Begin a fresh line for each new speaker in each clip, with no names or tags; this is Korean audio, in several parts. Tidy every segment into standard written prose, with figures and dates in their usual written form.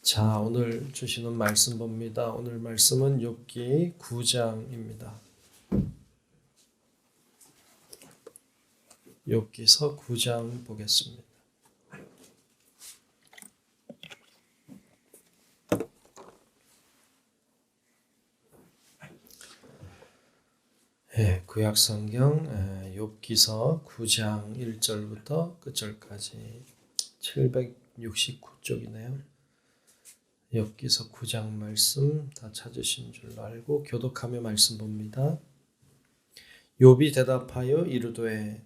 자, 오늘 주시는 말씀 봅니다. 오늘 말씀은 욥기 9장입니다. 욥기서 9장 보겠습니다. 구약성경 욥기서 9장 1절부터 끝절까지 769쪽이네요. 욥기서 9장 말씀 다 찾으신 줄 알고 교독하며 말씀 봅니다. 욥이 대답하여 이르되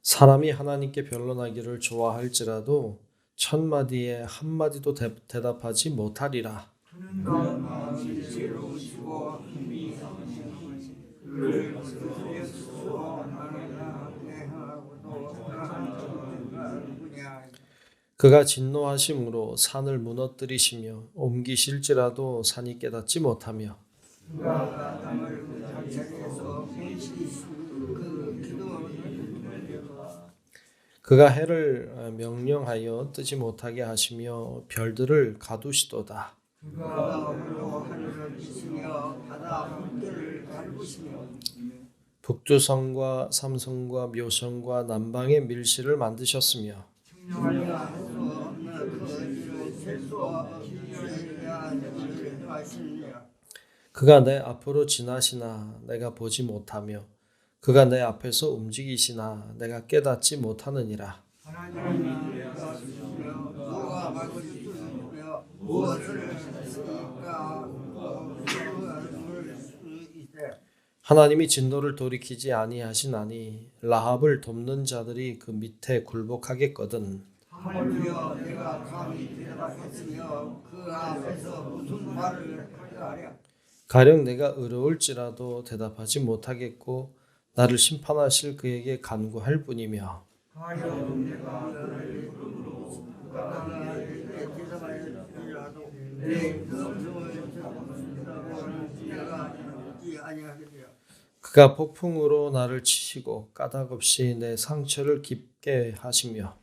사람이 하나님께 변론하기를 좋아할지라도 천마디에 한마디도 대답하지 못하리라. 그가 진노하심으로 산을 무너뜨리시며 옮기실지라도 산이 깨닫지 못하며 그가 해를 명령하여 뜨지 못하게 하시며 별들을 가두시도다. 북두성과 삼성과 묘성과 남방의 밀실을 만드셨으며 그가 내 앞으로 지나시나 내가 보지 못하며 그가 내 앞에서 움직이시나 내가 깨닫지 못하느니라. 하나님이 진노를 돌이키지 아니하시나니 라합을 돕는 자들이 그 밑에 굴복하겠거든. 내가 감히 대답했으며 그 앞에서 무슨 말을 하랴. 가령 내가 의로울지라도 대답하지 못하겠고 나를 심판하실 그에게 간구할 뿐이며 가령 내가 그가 폭풍으로 나를 치시고 까닭없이 내 상처를 깊게 하시며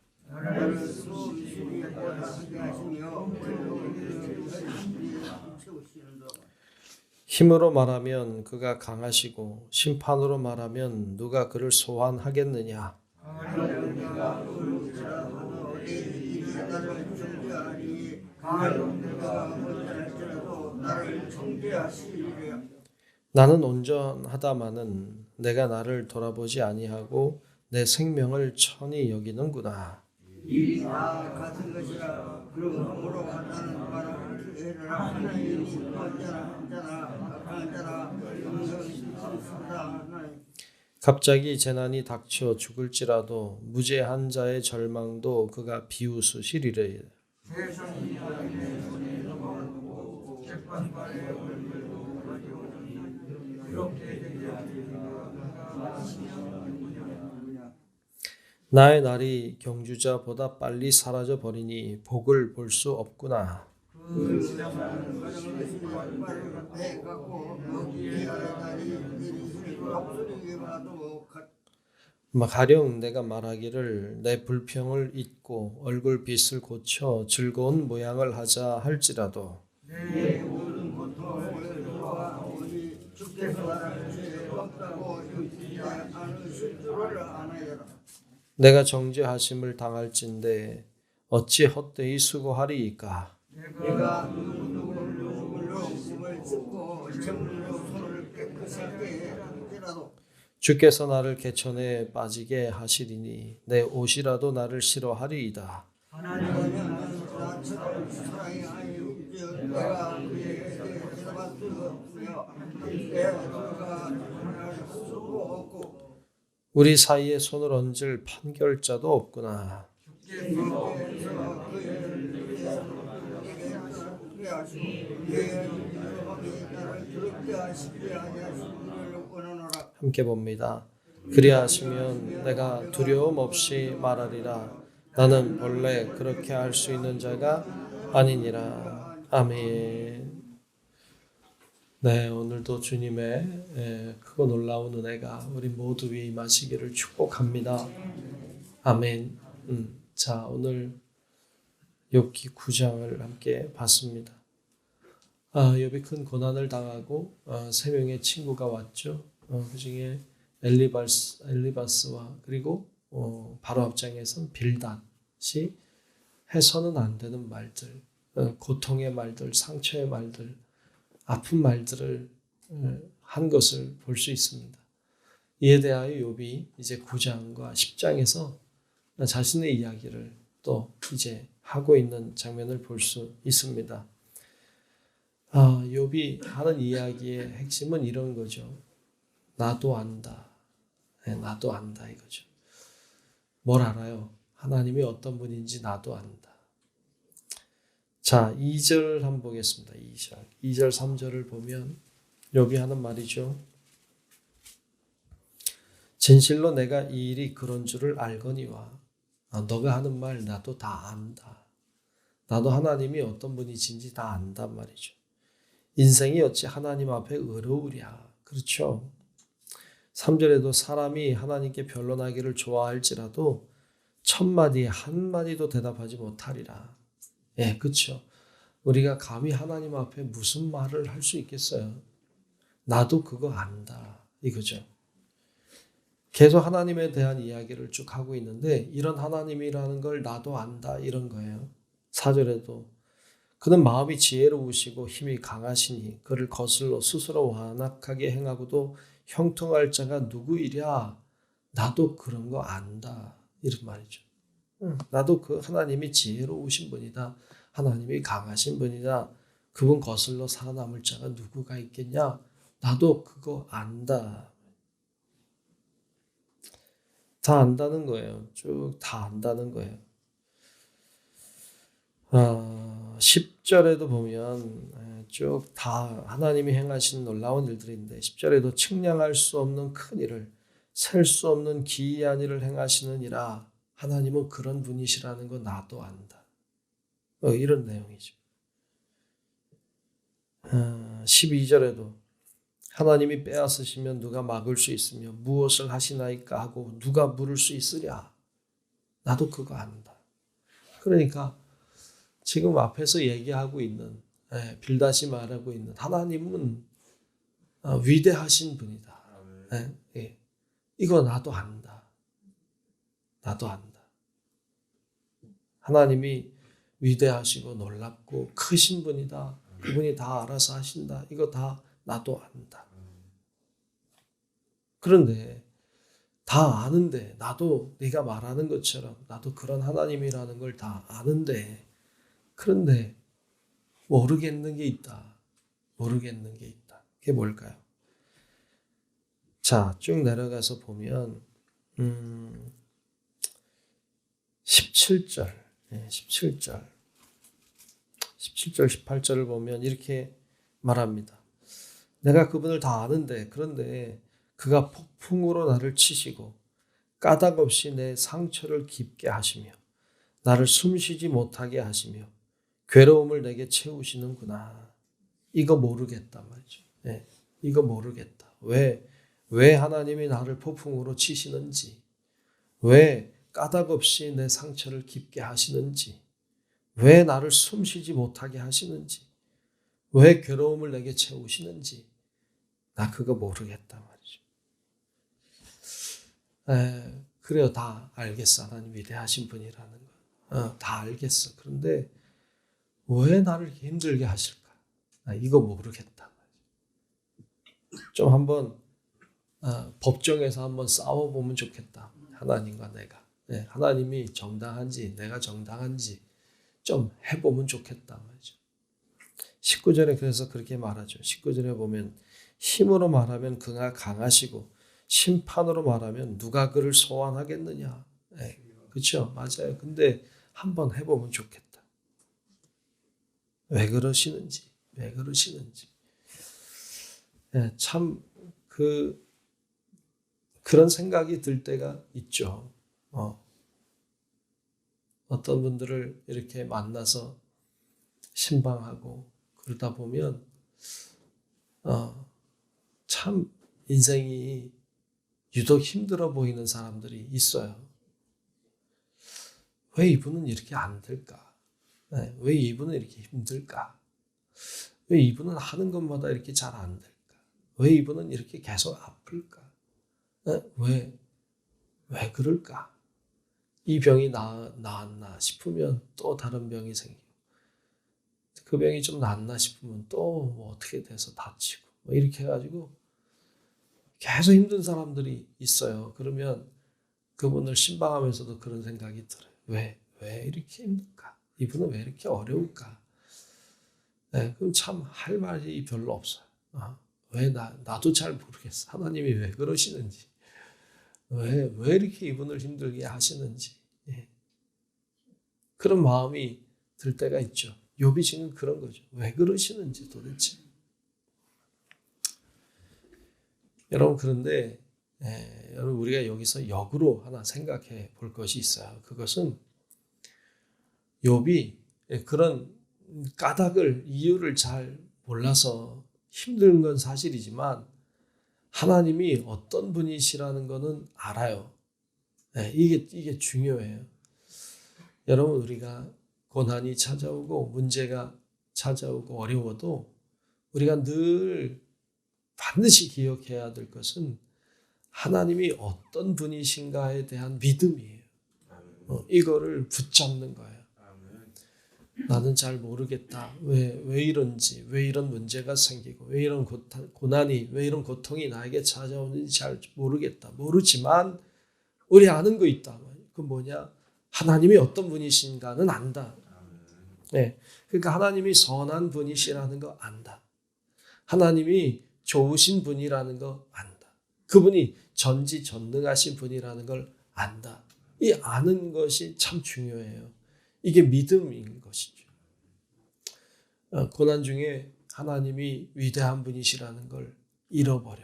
힘으로 말하면 그가 강하시고 심판으로 말하면 누가 그를 소환하겠느냐. 나는 온전하다마는 내가 나를 돌아보지 아니하고 내 생명을 천히 여기는구나. 이 같은 것이라 그러므로 나는 말하기를 하나님이 갑자기 재난이 닥쳐 죽을지라도 무죄한 자의 절망도 그가 비웃으시리래. 나의 날이 경주자보다 빨리 사라져 버리니 복을 볼 수 없구나. 가령 내가 말하기를 내 불평을 잊고 얼굴빛을 고쳐 즐거운 모양을 하자 할지라도 내 모든 고통을 우리 주께서 나를 죄 없다고 여기지 않으실 줄을 아나이다. 내가 정죄하심을 당할진대 어찌 헛되이 수고하리이까. 내가 눈물로 숨을 찢고 정물로 손을 깨끗하게 할지라도 주께서 나를 개천에 빠지게 하시리니 내 옷이라도 나를 싫어하리이다. 하나님은 나처럼 사랑하여 내가 그에게 대답할 수 없으며 내가 할 수도 없고 우리 사이에 손을 얹을 판결자도 없구나. 함께 봅니다. 그리하시면 내가 두려움 없이 말하리라. 나는 본래 그렇게 할 수 있는 자가 아니니라. 아멘. 네, 오늘도 주님의 크고 놀라운 은혜가 우리 모두 위에 임하시기를 축복합니다. 아멘. 자, 오늘 욥기 9장을 함께 봤습니다. 욥이 큰 고난을 당하고 세 명의 친구가 왔죠. 그중에 엘리바스와 그리고 바로 앞장에선 빌닷이 해서는 안 되는 말들, 고통의 말들, 상처의 말들, 아픈 말들을 한 것을 볼 수 있습니다. 이에 대하여 욥이 이제 9장과 10장에서 자신의 이야기를 또 이제 하고 있는 장면을 볼 수 있습니다. 욥이 하는 이야기의 핵심은 이런 거죠. 나도 안다. 나도 안다 이거죠. 뭘 알아요? 하나님이 어떤 분인지 나도 안다. 자, 2절 한번 보겠습니다. 2절, 3절을 보면 욥이 하는 말이죠. 진실로 내가 이 일이 그런 줄을 알거니와 너가 하는 말 나도 다 안다. 나도 하나님이 어떤 분이신지 다 안단 말이죠. 인생이 어찌 하나님 앞에 의로우랴. 그렇죠. 3절에도 사람이 하나님께 변론하기를 좋아할지라도 천마디에 한마디도 대답하지 못하리라. 예, 그렇죠. 우리가 감히 하나님 앞에 무슨 말을 할 수 있겠어요? 나도 그거 안다. 이거죠. 계속 하나님에 대한 이야기를 쭉 하고 있는데 이런 하나님이라는 걸 나도 안다 이런 거예요. 4절에도 그는 마음이 지혜로우시고 힘이 강하시니 그를 거슬러 스스로 완악하게 행하고도 형통할 자가 누구이랴. 나도 그런 거 안다. 이런 말이죠. 나도 그 하나님이 지혜로우신 분이다. 하나님이 강하신 분이다. 그분 거슬러 살아남을 자가 누구가 있겠냐. 나도 그거 안다. 다 안다는 거예요. 쭉 다 안다는 거예요. 10절에도 보면 쭉 다 하나님이 행하신 놀라운 일들인데 10절에도 측량할 수 없는 큰 일을 셀 수 없는 기이한 일을 행하시느니라. 하나님은 그런 분이시라는 거 나도 안다. 이런 내용이죠. 12절에도 하나님이 빼앗으시면 누가 막을 수 있으며 무엇을 하시나이까 하고 누가 물을 수 있으랴. 나도 그거 안다. 그러니까 지금 앞에서 얘기하고 있는 빌닷이 말하고 있는 하나님은 위대하신 분이다. 이거 나도 안다. 나도 안다. 하나님이 위대하시고 놀랍고 크신 분이다. 그분이 다 알아서 하신다. 이거 다 나도 안다. 그런데 다 아는데 나도 네가 말하는 것처럼 나도 그런 하나님이라는 걸 다 아는데 그런데 모르겠는 게 있다. 모르겠는 게 있다. 그게 뭘까요? 자, 쭉 내려가서 보면 17절, 17절, 18절을 보면 이렇게 말합니다. 내가 그분을 다 아는데 그런데 그가 폭풍으로 나를 치시고 까닭 없이 내 상처를 깊게 하시며 나를 숨쉬지 못하게 하시며 괴로움을 내게 채우시는구나. 이거 모르겠다 말이죠. 이거 모르겠다. 왜 하나님이 나를 폭풍으로 치시는지, 왜 까닭 없이 내 상처를 깊게 하시는지, 왜 나를 숨쉬지 못하게 하시는지, 왜 괴로움을 내게 채우시는지, 나 그거 모르겠다 말이죠. 그래요. 다 알겠어. 하나님 위대하신 분이라는 거. 다 알겠어. 그런데 왜 나를 이렇게 힘들게 하실까? 나 이거 모르겠다. 좀 한번 법정에서 한번 싸워보면 좋겠다. 하나님과 내가. 하나님이 정당한지 내가 정당한지 좀 해보면 좋겠다 말이죠. 19절에 그래서 그렇게 말하죠. 19절에 보면 힘으로 말하면 그가 강하시고 심판으로 말하면 누가 그를 소환하겠느냐. 그렇죠. 맞아요. 근데 한번 해보면 좋겠다. 왜 그러시는지. 참 그런 생각이 들 때가 있죠. 어떤 분들을 이렇게 만나서 신방하고 그러다 보면 참 인생이 유독 힘들어 보이는 사람들이 있어요. 왜 이분은 이렇게 안 될까? 왜 이분은 이렇게 힘들까? 왜 이분은 하는 것마다 이렇게 잘 안 될까? 왜 이분은 이렇게 계속 아플까? 왜 그럴까? 이 병이 나았나 싶으면 또 다른 병이 생기고, 그 병이 좀 낫나 싶으면 또 뭐 어떻게 돼서 다치고, 뭐 이렇게 해가지고 계속 힘든 사람들이 있어요. 그러면 그분을 신방하면서도 그런 생각이 들어요. 왜 이렇게 힘들까? 이분은 왜 이렇게 어려울까? 그럼 참 할 말이 별로 없어요. 나도 잘 모르겠어. 하나님이 왜 그러시는지. 왜 이렇게 이분을 힘들게 하시는지. 그런 마음이 들 때가 있죠. 욥이 지금 그런 거죠. 왜 그러시는지 도대체. 여러분, 그런데 여러분, 우리가 여기서 역으로 하나 생각해 볼 것이 있어요. 그것은 욥이 그런 까닭을, 이유를 잘 몰라서 힘든 건 사실이지만 하나님이 어떤 분이시라는 것은 알아요. 이게 중요해요. 여러분, 우리가 고난이 찾아오고 문제가 찾아오고 어려워도 우리가 늘 반드시 기억해야 될 것은 하나님이 어떤 분이신가에 대한 믿음이에요. 이거를 붙잡는 거예요. 나는 잘 모르겠다. 왜 이런지, 왜 이런 문제가 생기고, 왜 이런 고난이, 왜 이런 고통이 나에게 찾아오는지 잘 모르겠다. 모르지만 우리 아는 거 있다. 그 뭐냐? 하나님이 어떤 분이신가는 안다. 그러니까 하나님이 선한 분이시라는 거 안다. 하나님이 좋으신 분이라는 거 안다. 그분이 전지전능하신 분이라는 걸 안다. 이 아는 것이 참 중요해요. 이게 믿음인 것이죠. 고난 중에 하나님이 위대한 분이시라는 걸 잃어버려.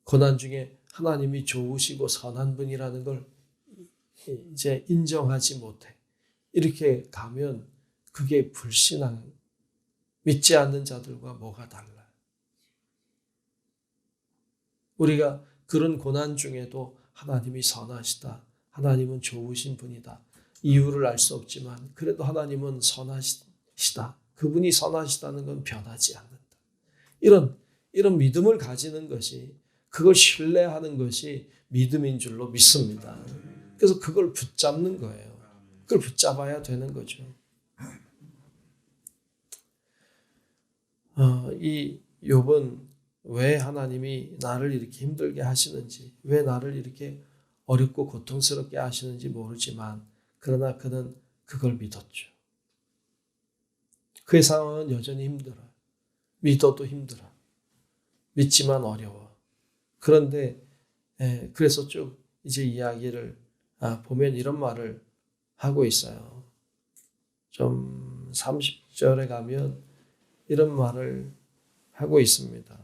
고난 중에 하나님이 좋으시고 선한 분이라는 걸 이제 인정하지 못해. 이렇게 가면 그게 불신앙, 믿지 않는 자들과 뭐가 달라요? 우리가 그런 고난 중에도 하나님이 선하시다. 하나님은 좋으신 분이다. 이유를 알 수 없지만 그래도 하나님은 선하시다. 그분이 선하시다는 건 변하지 않는다. 이런 믿음을 가지는 것이, 그걸 신뢰하는 것이 믿음인 줄로 믿습니다. 그래서 그걸 붙잡는 거예요. 그걸 붙잡아야 되는 거죠. 이 욥은 왜 하나님이 나를 이렇게 힘들게 하시는지, 왜 나를 이렇게 어렵고 고통스럽게 하시는지 모르지만 그러나 그는 그걸 믿었죠. 그의 상황은 여전히 힘들어. 믿어도 힘들어. 믿지만 어려워. 그런데 그래서 쭉 이제 이야기를 보면 이런 말을 하고 있어요. 좀 30절에 가면 이런 말을 하고 있습니다.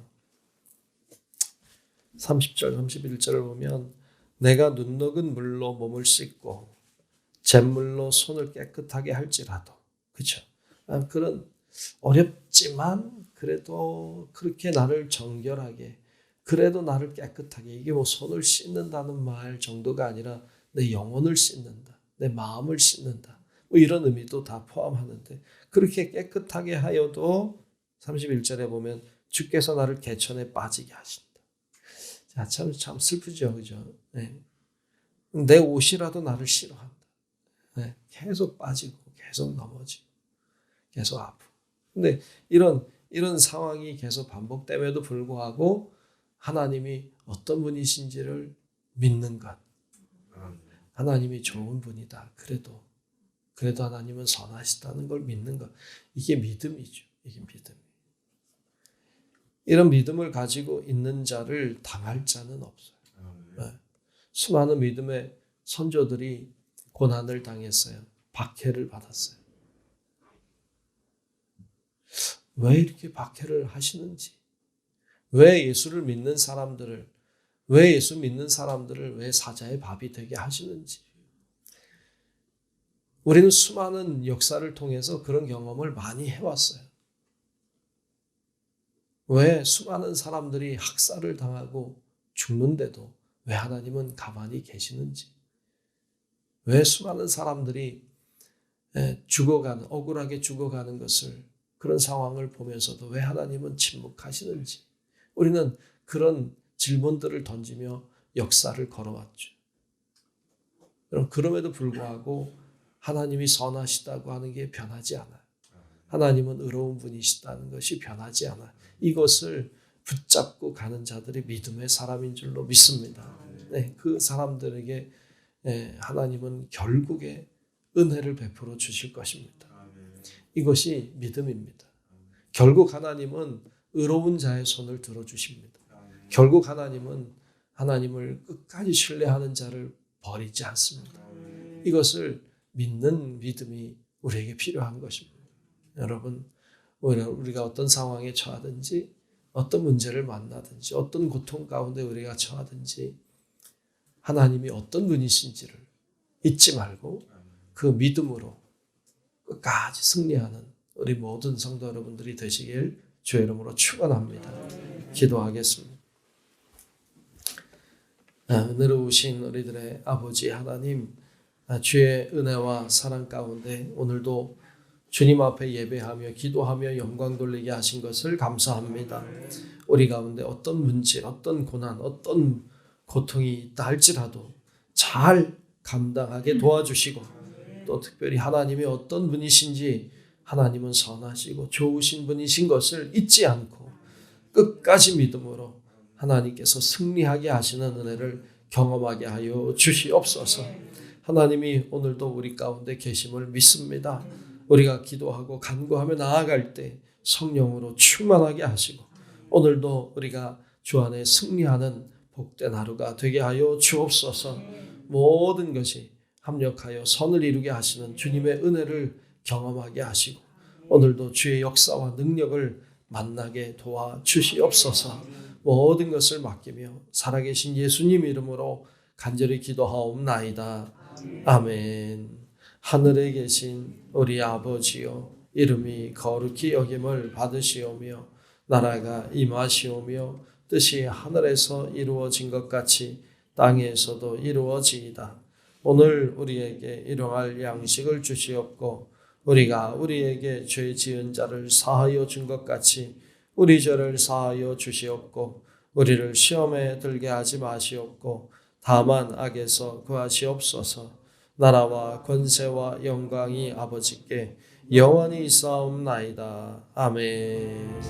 30절, 31절을 보면 내가 눈녹은 물로 몸을 씻고 잿물로 손을 깨끗하게 할지라도, 그렇죠? 그런 어렵지만 그래도 그렇게 나를 정결하게, 그래도 나를 깨끗하게, 이게 뭐 손을 씻는다는 말 정도가 아니라 내 영혼을 씻는다, 내 마음을 씻는다, 뭐 이런 의미도 다 포함하는데, 그렇게 깨끗하게 하여도 31절에 보면 주께서 나를 개천에 빠지게 하신다. 자, 참 슬프죠, 그죠? 내 옷이라도 나를 싫어한다. 계속 빠지고, 계속 넘어지고, 계속 아프고. 근데 이런 상황이 계속 반복됨에도 불구하고 하나님이 어떤 분이신지를 믿는 것. 하나님이 좋은 분이다. 그래도 하나님은 선하시다는 걸 믿는 것. 이게 믿음이죠. 이게 믿음. 이런 믿음을 가지고 있는 자를 당할 자는 없어요. 수많은 믿음의 선조들이 고난을 당했어요. 박해를 받았어요. 왜 이렇게 박해를 하시는지, 왜 예수 믿는 사람들을 왜 사자의 밥이 되게 하시는지. 우리는 수많은 역사를 통해서 그런 경험을 많이 해왔어요. 왜 수많은 사람들이 학살을 당하고 죽는데도 왜 하나님은 가만히 계시는지, 왜 수많은 사람들이 죽어가는, 억울하게 죽어가는 것을, 그런 상황을 보면서도 왜 하나님은 침묵하시는지, 우리는 그런 질문들을 던지며 역사를 걸어왔죠. 그럼에도 불구하고 하나님이 선하시다고 하는 게 변하지 않아요. 하나님은 의로운 분이시다는 것이 변하지 않아요. 이것을 붙잡고 가는 자들이 믿음의 사람인 줄로 믿습니다. 네, 그 사람들에게 하나님은 결국에 은혜를 베풀어 주실 것입니다. 이것이 믿음입니다. 결국 하나님은 의로운 자의 손을 들어주십니다. 결국 하나님은 하나님을 끝까지 신뢰하는 자를 버리지 않습니다. 이것을 믿는 믿음이 우리에게 필요한 것입니다. 여러분, 우리가 어떤 상황에 처하든지, 어떤 문제를 만나든지, 어떤 고통 가운데 우리가 처하든지 하나님이 어떤 분이신지를 잊지 말고 그 믿음으로 끝까지 승리하는 우리 모든 성도 여러분들이 되시길 주의 이름으로 축원합니다. 기도하겠습니다. 은혜로우신 우리들의 아버지 하나님, 주의 은혜와 사랑 가운데 오늘도 주님 앞에 예배하며 기도하며 영광 돌리게 하신 것을 감사합니다. 우리 가운데 어떤 문제, 어떤 고난, 어떤 고통이 있다 할지라도 잘 감당하게 도와주시고, 또 특별히 하나님이 어떤 분이신지, 하나님은 선하시고 좋으신 분이신 것을 잊지 않고 끝까지 믿음으로 하나님께서 승리하게 하시는 은혜를 경험하게 하여 주시옵소서. 하나님이 오늘도 우리 가운데 계심을 믿습니다. 우리가 기도하고 간구하며 나아갈 때 성령으로 충만하게 하시고, 오늘도 우리가 주 안에 승리하는 복된 하루가 되게 하여 주옵소서. 모든 것이 합력하여 선을 이루게 하시는 주님의 은혜를 경험하게 하시고, 오늘도 주의 역사와 능력을 만나게 도와주시옵소서. 모든 것을 맡기며 살아계신 예수님 이름으로 간절히 기도하옵나이다. 아멘. 하늘에 계신 우리 아버지여, 이름이 거룩히 여김을 받으시오며 나라가 임하시오며 뜻이 하늘에서 이루어진 것 같이 땅에서도 이루어지이다. 오늘 우리에게 일용할 양식을 주시옵고, 우리가 우리에게 죄 지은 자를 사하여 준 것 같이 우리 죄를 사하여 주시옵고, 우리를 시험에 들게 하지 마시옵고 다만 악에서 구하시옵소서. 나라와 권세와 영광이 아버지께 영원히 있사옵나이다. 아멘.